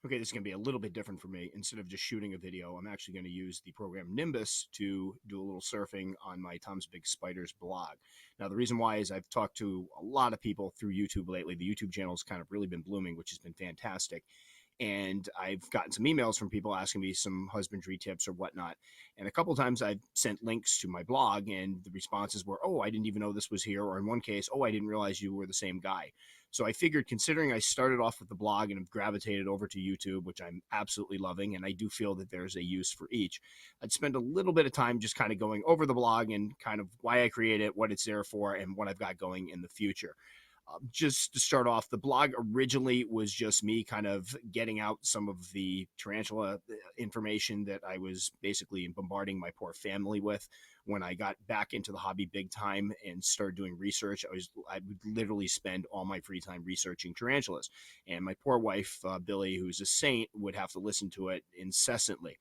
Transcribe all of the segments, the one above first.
Okay, this is going to be a little bit different for me. Instead of just shooting a video, I'm actually going to use the program Nimbus to do a little surfing on my Tom's Big Spiders blog. Now, the reason why is I've talked to a lot of people through YouTube lately. The YouTube channel has kind of really been blooming, which has been fantastic. And I've gotten some emails from people asking me some husbandry tips or whatnot. And a couple of times I've sent links to my blog, and the responses were, "Oh, I didn't even know this was here," or in one case, "Oh, I didn't realize you were the same guy." So I figured, considering I started off with the blog and have gravitated over to YouTube, which I'm absolutely loving, and I do feel that there's a use for each, I'd spend a little bit of time just kind of going over the blog and kind of why I create it, what it's there for, and what I've got going in the future. Just to start off, the blog originally was just me kind of getting out some of the tarantula information that I was basically bombarding my poor family with when I got back into the hobby big time and started doing research. I would literally spend all my free time researching tarantulas, and my poor wife Billy, who's a saint, would have to listen to it incessantly.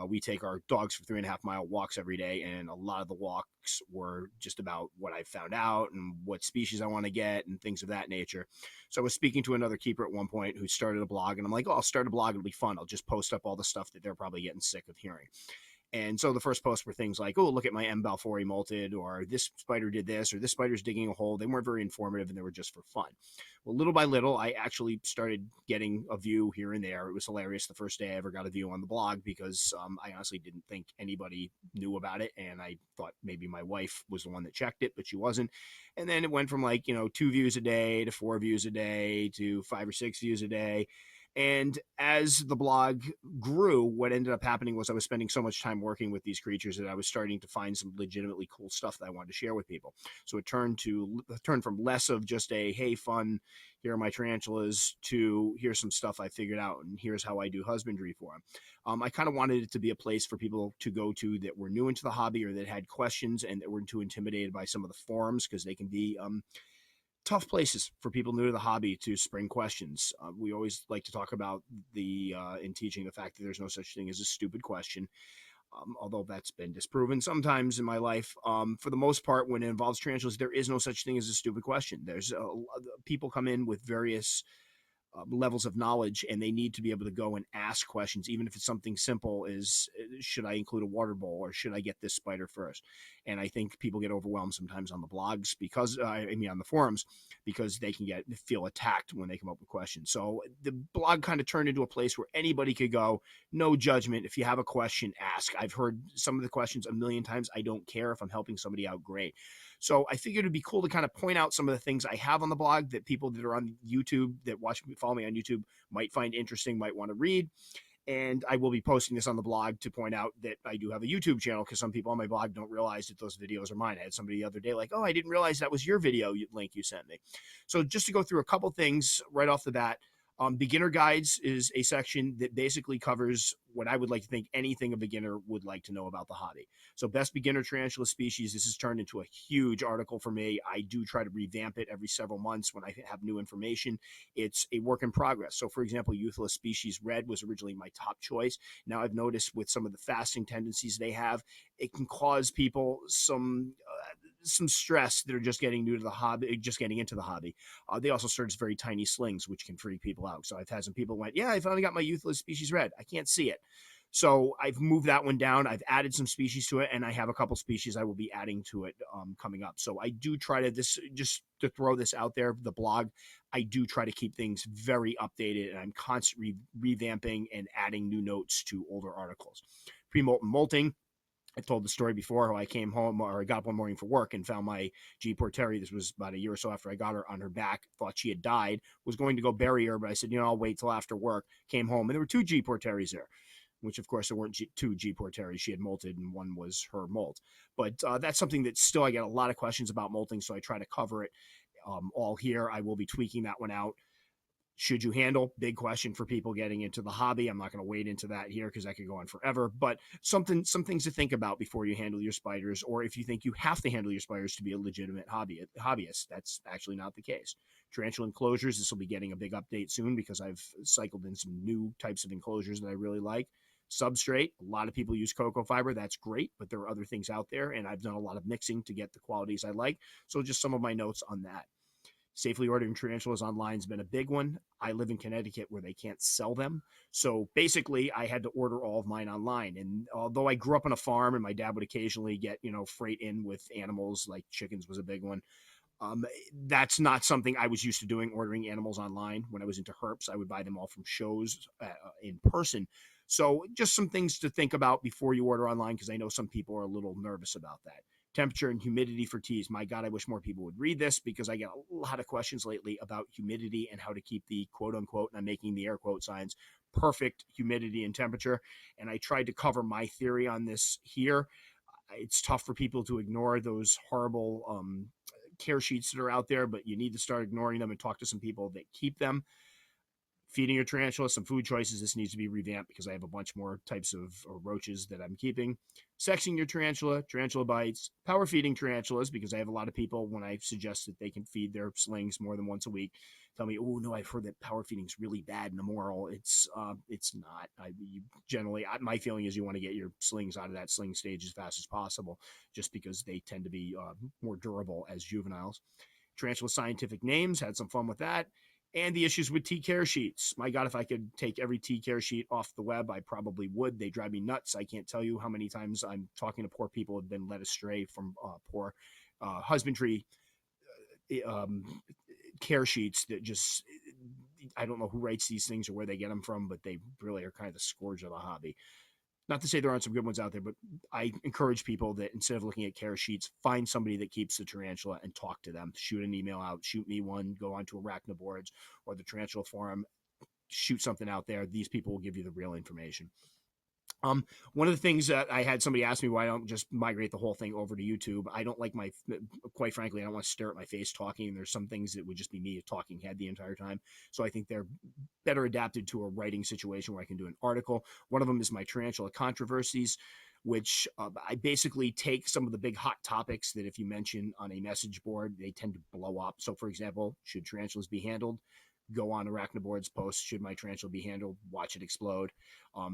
We take our dogs for 3.5 mile walks every day, and a lot of the walks were just about what I found out and what species I want to get and things of that nature. So I was speaking to another keeper at one point who started a blog, and I'm like, "Oh, I'll start a blog. It'll be fun. I'll just post up all the stuff that they're probably getting sick of hearing." And so the first posts were things like, "Oh, look at my M. balfouri molted," or "This spider did this," or "This spider's digging a hole." They weren't very informative, and they were just for fun. Well, little by little, I actually started getting a view here and there. It was hilarious the first day I ever got a view on the blog because I honestly didn't think anybody knew about it. And I thought maybe my wife was the one that checked it, but she wasn't. And then it went from, like, 2 views a day to 4 views a day to 5 or 6 views a day. And as the blog grew, what ended up happening was I was spending so much time working with these creatures that I was starting to find some legitimately cool stuff that I wanted to share with people. So it turned from less of just a, "Hey, fun, here are my tarantulas," to, "Here's some stuff I figured out, and here's how I do husbandry for them." I kind of wanted it to be a place for people to go to that were new into the hobby or that had questions and that weren't too intimidated by some of the forums, because they can be tough places for people new to the hobby to spring questions. We always like to talk about in teaching, the fact that there's no such thing as a stupid question, although that's been disproven sometimes in my life. For the most part, when it involves tarantulas, there is no such thing as a stupid question. People come in with various levels of knowledge, and they need to be able to go and ask questions, even if it's something simple as, "Should I include a water bowl, or should I get this spider first?" And I think people get overwhelmed sometimes on the blogs because on the forums, because they can feel attacked when they come up with questions. So the blog kind of turned into a place where anybody could go, no judgment. If you have a question, ask. I've heard some of the questions a million times. I don't care. If I'm helping somebody out, great. So I figured it'd be cool to kind of point out some of the things I have on the blog that people that are on YouTube, that follow me on YouTube, might find interesting, might want to read. And I will be posting this on the blog to point out that I do have a YouTube channel, because some people on my blog don't realize that those videos are mine. I had somebody the other day like, "Oh, I didn't realize that was your video link you sent me." So just to go through a couple things right off the bat, beginner guides is a section that basically covers what I would like to think anything a beginner would like to know about the hobby. So best beginner tarantula species, this has turned into a huge article for me. I do try to revamp it every several months when I have new information. It's a work in progress. So for example, Euthyllus species red was originally my top choice. Now I've noticed with some of the fasting tendencies they have, it can cause people some stress that are just getting new to the hobby, just getting into the hobby. They also serve as very tiny slings, which can freak people out. So I've had some people went, "Yeah, I finally got my Euthyllus species red. I can't see it." So I've moved that one down. I've added some species to it, and I have a couple species I will be adding to it coming up. So I do try to, just to throw this out there, the blog, I do try to keep things very updated, and I'm constantly revamping and adding new notes to older articles. Pre-molten molting, I told the story before how I came home, or I got up one morning for work and found my G. porteri. This was about a year or so after I got her, on her back. Thought she had died. Was going to go bury her, but I said, I'll wait till after work. Came home, and there were two G. porteris there, which of course there weren't two G. porteris. She had molted, and one was her molt. But that's something that still I get a lot of questions about molting, so I try to cover it all here. I will be tweaking that one out. Should you handle? Big question for people getting into the hobby. I'm not going to wade into that here because that could go on forever, but some things to think about before you handle your spiders, or if you think you have to handle your spiders to be a legitimate hobbyist. That's actually not the case. Tarantula enclosures, this will be getting a big update soon because I've cycled in some new types of enclosures that I really like. Substrate, a lot of people use cocoa fiber. That's great, but there are other things out there, and I've done a lot of mixing to get the qualities I like. So just some of my notes on that. Safely ordering tarantulas online has been a big one. I live in Connecticut where they can't sell them. So basically, I had to order all of mine online. And although I grew up on a farm and my dad would occasionally get, freight in with animals, like chickens was a big one, that's not something I was used to doing, ordering animals online. When I was into herps, I would buy them all from shows in person. So just some things to think about before you order online, because I know some people are a little nervous about that. Temperature and humidity for teas. My God, I wish more people would read this, because I get a lot of questions lately about humidity and how to keep the quote unquote, and I'm making the air quote signs, perfect humidity and temperature. And I tried to cover my theory on this here. It's tough for people to ignore those horrible care sheets that are out there, but you need to start ignoring them and talk to some people that keep them. Feeding your tarantula, some food choices. This needs to be revamped because I have a bunch more types of roaches that I'm keeping. Sexing your tarantula bites. Power feeding tarantulas, because I have a lot of people, when I suggest that they can feed their slings more than once a week, tell me, "Oh no, I've heard that power feeding is really bad and immoral." It's not. My feeling is you want to get your slings out of that sling stage as fast as possible, just because they tend to be more durable as juveniles. Tarantula scientific names, had some fun with that. And the issues with T-care sheets. My God, if I could take every T-care sheet off the web, I probably would. They drive me nuts. I can't tell you how many times I'm talking to poor people who have been led astray from poor husbandry care sheets that just, I don't know who writes these things or where they get them from, but they really are kind of the scourge of the hobby. Not to say there aren't some good ones out there, but I encourage people that instead of looking at care sheets, find somebody that keeps the tarantula and talk to them. Shoot an email out, shoot me one, go onto Arachnoboards or the Tarantula Forum, shoot something out there. These people will give you the real information. One of the things that I had somebody ask me why I don't just migrate the whole thing over to YouTube. I don't like quite frankly, I don't want to stare at my face talking. There's some things that would just be me a talking head the entire time. So I think they're better adapted to a writing situation where I can do an article. One of them is my tarantula controversies, which I basically take some of the big hot topics that if you mention on a message board, they tend to blow up. So for example, should tarantulas be handled? Go on Arachnoboard's post, should my tarantula be handled? Watch it explode.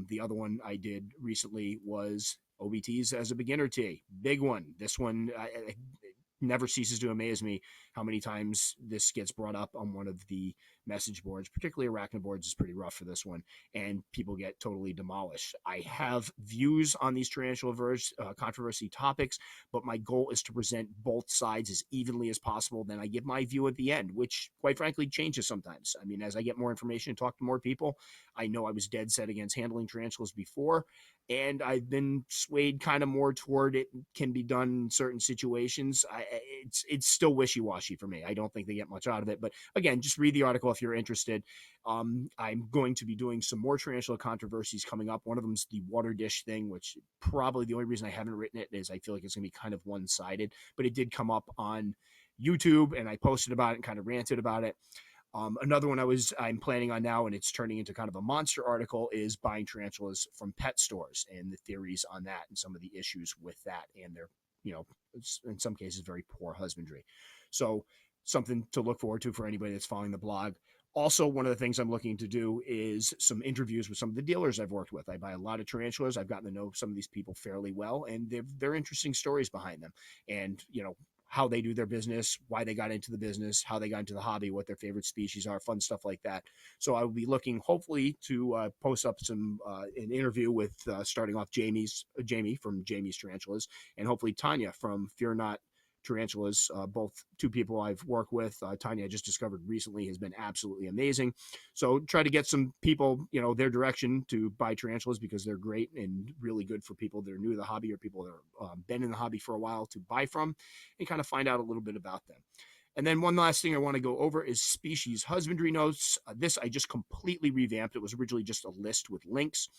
The other one I did recently was OBTs as a beginner tea. Big one. This one never ceases to amaze me how many times this gets brought up on one of the message boards, particularly Arachnoboards is pretty rough for this one, and people get totally demolished. I have views on these tarantula controversy topics, but my goal is to present both sides as evenly as possible. Then I give my view at the end, which quite frankly changes sometimes. I mean, as I get more information and talk to more people, I know I was dead set against handling tarantulas before, and I've been swayed kind of more toward it can be done in certain situations. It's still wishy-washy for me. I don't think they get much out of it, but again, just read the article if you're interested. I'm going to be doing some more tarantula controversies coming up. One of them is the water dish thing, which probably the only reason I haven't written it is I feel like it's going to be kind of one-sided, but it did come up on YouTube and I posted about it and kind of ranted about it. Another one I'm planning on now, and it's turning into kind of a monster article, is buying tarantulas from pet stores and the theories on that and some of the issues with that and their, in some cases, very poor husbandry. So something to look forward to for anybody that's following the blog. Also, one of the things I'm looking to do is some interviews with some of the dealers I've worked with. I buy a lot of tarantulas. I've gotten to know some of these people fairly well, and they're interesting stories behind them. And, how they do their business, why they got into the business, how they got into the hobby, what their favorite species are, fun stuff like that. So I will be looking hopefully to post up an interview with starting off Jamie from Jamie's Tarantulas, and hopefully Tanya from Fear Not Tarantulas, both two people I've worked with. Tanya, I just discovered recently, has been absolutely amazing. So try to get some people, their direction to buy tarantulas, because they're great and really good for people that are new to the hobby or people that have been in the hobby for a while to buy from and kind of find out a little bit about them. And then one last thing I want to go over is species husbandry notes. This I just completely revamped. It was originally just a list with links,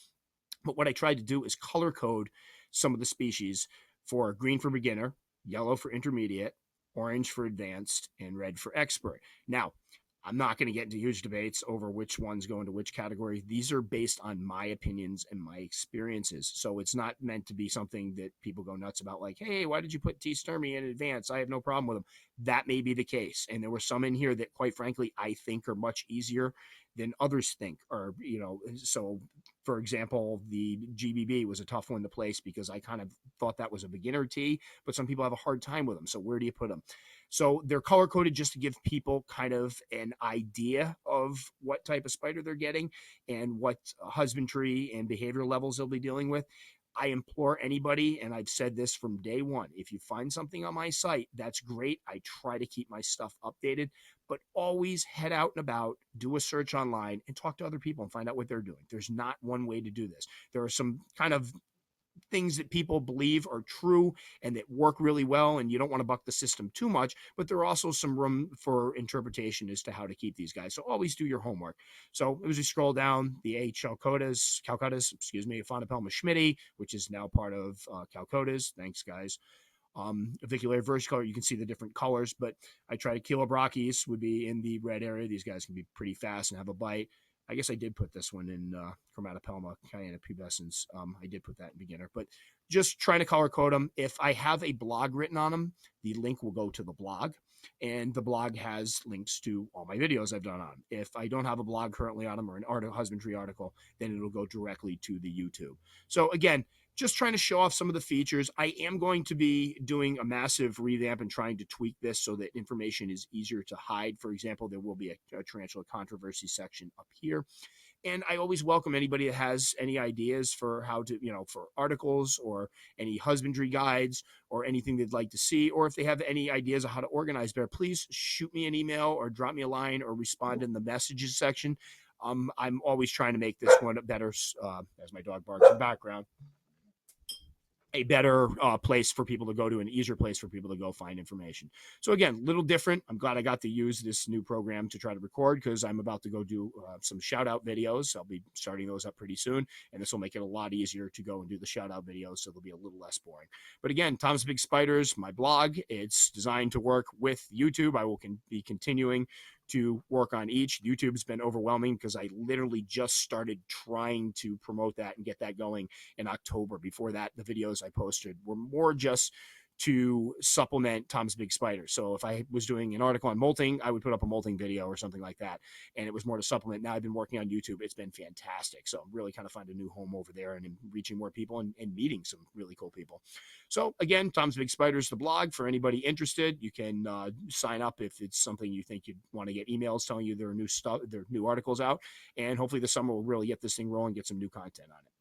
but what I tried to do is color code some of the species for green for beginner, yellow for intermediate, orange for advanced, and red for expert. Now, I'm not going to get into huge debates over which ones go into which category. These are based on my opinions and my experiences. So it's not meant to be something that people go nuts about, like, hey, why did you put T. Sturmey in advance? I have no problem with them. That may be the case. And there were some in here that, quite frankly, I think are much easier than others think. Or, so for example, the GBB was a tough one to place because I kind of thought that was a beginner T, but some people have a hard time with them. So where do you put them? So they're color coded just to give people kind of an idea of what type of spider they're getting and what husbandry and behavior levels they'll be dealing with. I implore anybody, and I've said this from day one, if you find something on my site, that's great. I try to keep my stuff updated, but always head out and about, do a search online, and talk to other people and find out what they're doing. There's not one way to do this. There are some kind of things that people believe are true and that work really well, and you don't want to buck the system too much, but there are also some room for interpretation as to how to keep these guys. So always do your homework. So as we scroll down, the A. Calcuttas, excuse me, Fonopelma schmidti, which is now part of Calcuttas. Thanks, guys. Aviculated versicolor, you can see the different colors, but I try to Chilobrachys would be in the red area. These guys can be pretty fast and have a bite. I guess I did put this one in Chromatopelma Cayenne pubescens. I did put that in beginner, but just trying to color code them. If I have a blog written on them, the link will go to the blog, and the blog has links to all my videos I've done on them. If I don't have a blog currently on them or an husbandry article, then it'll go directly to the YouTube. So again, just trying to show off some of the features. I am going to be doing a massive revamp and trying to tweak this so that information is easier to hide. For example, there will be a tarantula controversy section up here. And I always welcome anybody that has any ideas for how to, for articles or any husbandry guides or anything they'd like to see, or if they have any ideas of how to organize better, please shoot me an email or drop me a line or respond in the messages section. I'm always trying to make this one better, as my dog barks in the background, a better place for people to go to, an easier place for people to go find information. So again, little different. I'm glad I got to use this new program to try to record, because I'm about to go do some shout out videos. I'll be starting those up pretty soon, and this will make it a lot easier to go and do the shout out videos, so they'll be a little less boring. But again, Tom's Big Spiders, my blog, it's designed to work with YouTube. I will be continuing to work on each. YouTube's been overwhelming because I literally just started trying to promote that and get that going in October. Before that, the videos I posted were more just to supplement Tom's Big Spider. So if I was doing an article on molting, I would put up a molting video or something like that, and it was more to supplement. Now I've been working on YouTube. It's been fantastic. So I'm really kind of finding a new home over there and reaching more people and meeting some really cool people. So again, Tom's Big Spiders, the blog, for anybody interested. You can sign up if it's something you think you'd want to get emails telling you there are new stuff, there are new articles out, and hopefully this summer we'll really get this thing rolling, get some new content on it.